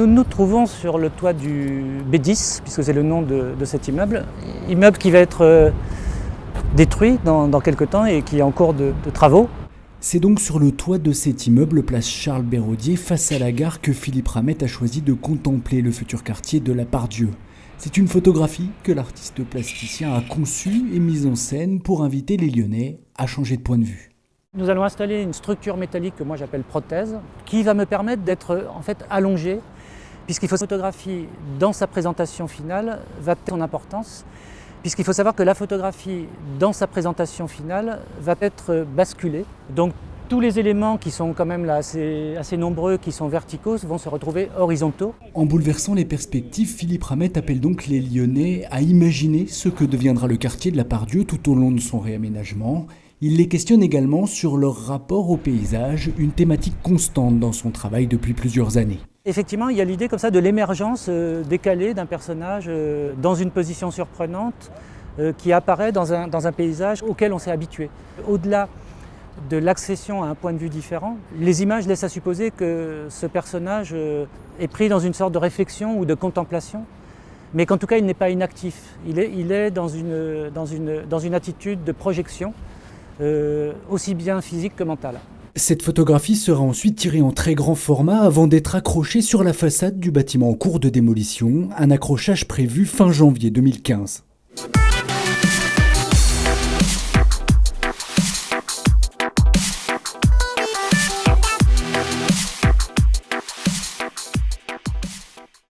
Nous nous trouvons sur le toit du B10, puisque c'est le nom de cet immeuble. Immeuble qui va être détruit dans quelques temps et qui est en cours de travaux. C'est donc sur le toit de cet immeuble, place Charles-Béraudier, face à la gare, que Philippe Ramette a choisi de contempler le futur quartier de la Part-Dieu. C'est une photographie que l'artiste plasticien a conçue et mise en scène pour inviter les Lyonnais à changer de point de vue. Nous allons installer une structure métallique que moi j'appelle prothèse, qui va me permettre d'être en fait allongé, puisqu'il faut photographie dans sa présentation finale va être son importance, puisqu'il faut savoir que la photographie dans sa présentation finale va être basculée. Donc tous les éléments qui sont quand même là assez nombreux, qui sont verticaux, vont se retrouver horizontaux. En bouleversant les perspectives, Philippe Ramette appelle donc les Lyonnais à imaginer ce que deviendra le quartier de la Part-Dieu tout au long de son réaménagement. Il les questionne également sur leur rapport au paysage, une thématique constante dans son travail depuis plusieurs années. Effectivement, il y a l'idée comme ça de l'émergence décalée d'un personnage dans une position surprenante qui apparaît dans un paysage auquel on s'est habitué. Au-delà de l'accession à un point de vue différent, les images laissent à supposer que ce personnage est pris dans une sorte de réflexion ou de contemplation, mais qu'en tout cas il n'est pas inactif. Il est dans une attitude de projection, aussi bien physique que mentale. Cette photographie sera ensuite tirée en très grand format avant d'être accrochée sur la façade du bâtiment en cours de démolition, un accrochage prévu fin janvier 2015.